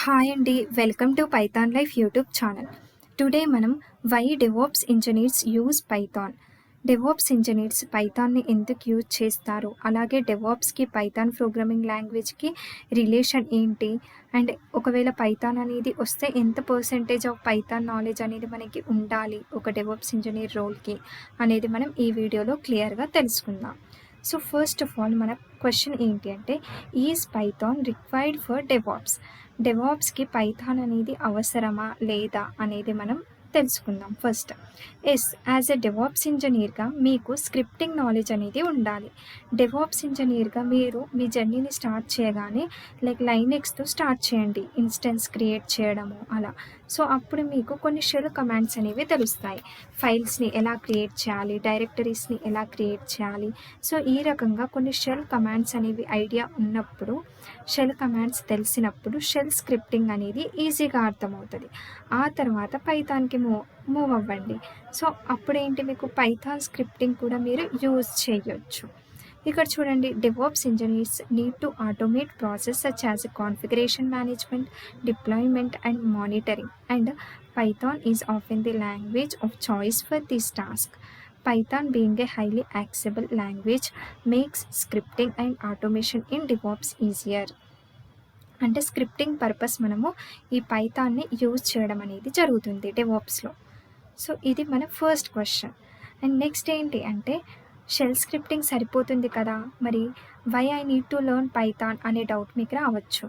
Hi అండి, welcome to Python Life YouTube channel. Today మనం why DevOps engineers use Python, DevOps engineers పైథాన్ని ఎందుకు use చేస్తారు, అలాగే డెవాప్స్కి పైథాన్ ప్రోగ్రామింగ్ లాంగ్వేజ్కి రిలేషన్ ఏంటి, అండ్ ఒకవేళ పైథాన్ అనేది వస్తే ఎంత పర్సెంటేజ్ ఆఫ్ పైథాన్ నాలెడ్జ్ అనేది మనకి ఉండాలి ఒక డెవాప్స్ ఇంజనీర్ రోల్కి అనేది మనం ఈ వీడియోలో క్లియర్గా తెలుసుకుందాం. సో ఫస్ట్ ఆఫ్ ఆల్ మన క్వశ్చన్ ఏంటి అంటే, ఈజ్ పైథాన్ రిక్వైర్డ్ ఫర్ డెవాప్స్కి పైథాన్ అనేది అవసరమా లేదా అనేది మనం తెలుసుకుందాం. ఫస్ట్, యాజ్ ఎ డెవాప్స్ ఇంజనీర్గా మీకు స్క్రిప్టింగ్ నాలెడ్జ్ అనేది ఉండాలి. డెవాప్స్ ఇంజనీర్గా మీరు మీ జర్నీని స్టార్ట్ చేయగానే లైనెక్స్తో స్టార్ట్ చేయండి, ఇన్స్టెన్స్ క్రియేట్ చేయడము అలా. సో అప్పుడు మీకు కొన్ని షెల్ కమాండ్స్ అనేవి తెలుస్తాయి, ఫైల్స్ని ఎలా క్రియేట్ చేయాలి, డైరెక్టరీస్ని ఎలా క్రియేట్ చేయాలి. సో ఈ రకంగా కొన్ని షెల్ కమాండ్స్ అనేవి ఐడియా ఉన్నప్పుడు, షెల్ కమాండ్స్ తెలిసినప్పుడు షెల్ స్క్రిప్టింగ్ అనేది ఈజీగా అర్థమవుతుంది. ఆ తర్వాత పైథాన్కి మూవ్ అవ్వండి. సో అప్పుడేంటి, మీకు పైథాన్ స్క్రిప్టింగ్ కూడా మీరు యూజ్ చేయొచ్చు. ఇక్కడ చూడండి, DevOps engineers need to automate process such as configuration management, deployment and monitoring, and Python is often the language of choice for this task. Python being a highly accessible language makes scripting and automation in DevOps easier. అంటే scripting purpose మనము ఈ పైథాన్ని use చేయడం అనేది జరుగుతుంది డెవాప్స్లో. So ఇది మన first question. And next ఏంటి అంటే, షెల్ స్క్రిప్టింగ్ సరిపోతుంది కదా, మరి why I need to learn Python అనే డౌట్ మీకు రావచ్చు.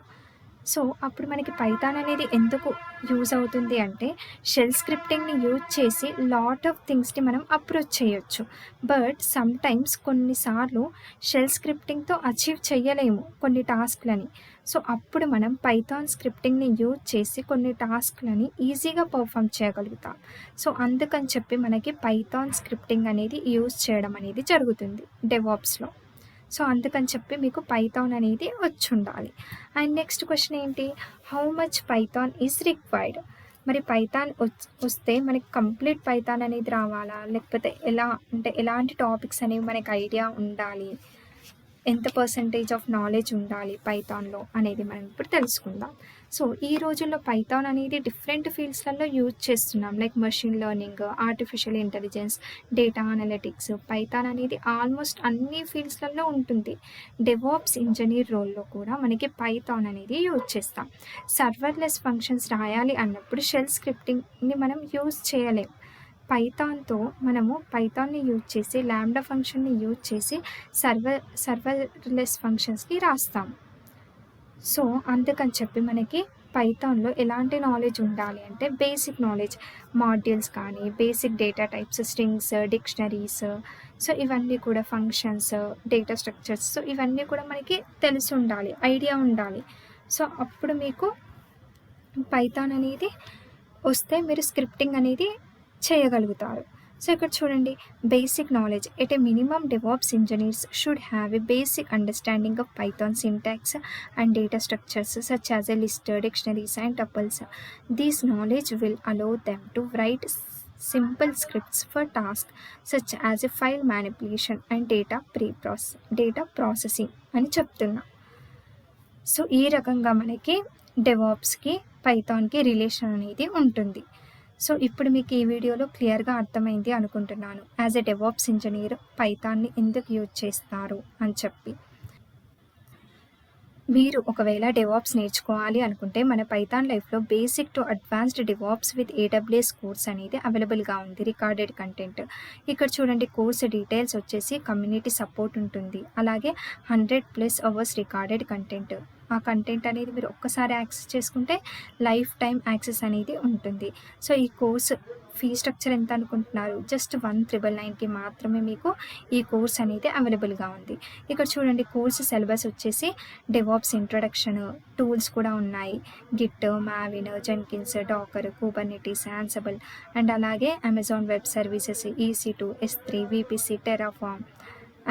సో అప్పుడు మనకి పైథాన్ అనేది ఎందుకు యూజ్ అవుతుంది అంటే, షెల్ స్క్రిప్టింగ్ని యూజ్ చేసి లాట్ ఆఫ్ థింగ్స్ని మనం అప్రోచ్ చేయొచ్చు. బట్ సమ్టైమ్స్ కొన్నిసార్లు షెల్ స్క్రిప్టింగ్తో అచీవ్ చేయలేము కొన్ని టాస్క్లని. సో అప్పుడు మనం పైథాన్ స్క్రిప్టింగ్ని యూజ్ చేసి కొన్ని టాస్క్లని ఈజీగా పర్ఫామ్ చేయగలుగుతాం. సో అందుకని చెప్పి మనకి పైథాన్ స్క్రిప్టింగ్ అనేది యూజ్ చేయడం అనేది జరుగుతుంది డెవాప్స్లో. సో అందుకని చెప్పి మీకు పైథాన్ అనేది వచ్చి ఉండాలి. అండ్ నెక్స్ట్ క్వశ్చన్ ఏంటి, how much Python is required. మరి పైథాన్ వస్తే మనకి కంప్లీట్ పైథాన్ అనేది రావాలా, లేకపోతే ఎలా అంటే ఎలాంటి టాపిక్స్ అనేవి మనకి ఐడియా ఉండాలి, ఎంత పర్సెంటేజ్ ఆఫ్ నాలెడ్జ్ ఉండాలి పైథాన్లో అనేది మనం ఇప్పుడు తెలుసుకుందాం. సో ఈ రోజుల్లో పైథాన్ అనేది డిఫరెంట్ ఫీల్డ్స్లలో యూజ్ చేస్తున్నాం, like machine learning, artificial intelligence, data analytics. Python అనేది ఆల్మోస్ట్ అన్ని ఫీల్డ్స్లలో ఉంటుంది. డెవాప్స్ ఇంజనీర్ రోల్లో కూడా మనకి పైథాన్ అనేది యూజ్ చేస్తాం. సర్వర్లెస్ ఫంక్షన్స్ రాయాలి అన్నప్పుడు షెల్ స్క్రిప్టింగ్ని మనం యూజ్ చేయలేం. పైథాన్తో మనము పైథాన్ని యూజ్ చేసి లాంబ్డా ఫంక్షన్ని యూజ్ చేసి సర్వర్లెస్ ఫంక్షన్స్ని రాస్తాం. సో అందుకని చెప్పి మనకి పైథాన్లో ఎలాంటి నాలెడ్జ్ ఉండాలి అంటే, బేసిక్ నాలెడ్జ్, మాడ్యూల్స్ కానీ, basic data types, strings, dictionaries, so ఇవన్నీ కూడా ఫంక్షన్స్, డేటా స్ట్రక్చర్స్, సో ఇవన్నీ కూడా మనకి తెలిసి ఉండాలి, ఐడియా ఉండాలి. సో అప్పుడు మీకు పైథాన్ అనేది వస్తే మీరు స్క్రిప్టింగ్ అనేది చేయగలుగుతారు. సో ఇక్కడ చూడండి, basic knowledge. At a minimum DevOps engineers should have a basic understanding of Python syntax and data structures such as a list, dictionaries and tuples. These knowledge will allow them to right simple scripts for tasks such as a file manipulation and data processing అని చెప్తున్నా. So ఈ రకంగా మనకి డెవాప్స్కి పైథాన్కి relation అనేది ఉంటుంది. So ఇప్పుడు మీకు ఈ వీడియోలో క్లియర్గా అర్థమైంది అనుకుంటున్నాను, యాజ్ ఎ డెవాప్స్ ఇంజనీర్ పైథాన్ని ఎందుకు యూజ్ చేస్తారు అని చెప్పి. మీరు ఒకవేళ డెవాప్స్ నేర్చుకోవాలి అనుకుంటే మన పైథాన్ లైఫ్లో basic to advanced DevOps with AWS course అనేది అవైలబుల్గా ఉంది, రికార్డెడ్ కంటెంట్. ఇక్కడ చూడండి, కోర్స్ డీటెయిల్స్ వచ్చేసి కమ్యూనిటీ సపోర్ట్ ఉంటుంది, అలాగే 100+ అవర్స్ రికార్డెడ్ కంటెంట్. ఆ కంటెంట్ అనేది మీరు ఒక్కసారి యాక్సెస్ చేసుకుంటే లైఫ్ టైం యాక్సెస్ అనేది ఉంటుంది. సో ఈ కోర్స్ ఫీ స్ట్రక్చర్ ఎంత అనుకుంటున్నారు, జస్ట్ 1,999కి మాత్రమే మీకు ఈ కోర్స్ అనేది అవైలబుల్గా ఉంది. ఇక్కడ చూడండి, కోర్స్ సిలబస్ వచ్చేసి డెవాప్స్ ఇంట్రొడక్షన్, టూల్స్ కూడా ఉన్నాయి, Git, Maven, Jenkins, Docker, Kubernetes, Ansible, and అలాగే Amazon Web Services, EC2, S3, VPC, Terraform,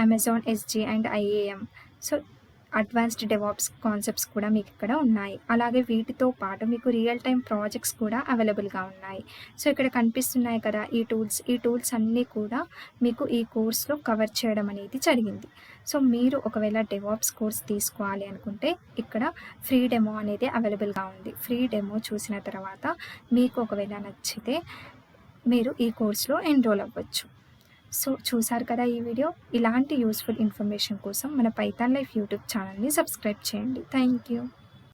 Amazon SG and IAM. So advanced DevOps concepts కూడా మీకు ఇక్కడ ఉన్నాయి. అలాగే వీటితో పాటు మీకు రియల్ టైమ్ ప్రాజెక్ట్స్ కూడా అవైలబుల్గా ఉన్నాయి. సో ఇక్కడ కనిపిస్తున్నాయి కదా ఈ టూల్స్ అన్నీ కూడా మీకు ఈ కోర్స్లో కవర్ చేయడం అనేది జరిగింది. సో మీరు ఒకవేళ డెవాప్స్ కోర్స్ తీసుకోవాలి అనుకుంటే ఇక్కడ ఫ్రీ డెమో అనేది అవైలబుల్గా ఉంది. ఫ్రీ డెమో చూసిన తర్వాత మీకు ఒకవేళ నచ్చితే మీరు ఈ కోర్స్లో ఎన్రోల్ అవ్వచ్చు. సో చూసారు కదా ఈ వీడియో. ఇలాంటి యూస్ఫుల్ ఇన్ఫర్మేషన్ కోసం మన పైథాన్ లైఫ్ యూట్యూబ్ ఛానల్ని సబ్స్క్రైబ్ చేయండి. Thank you.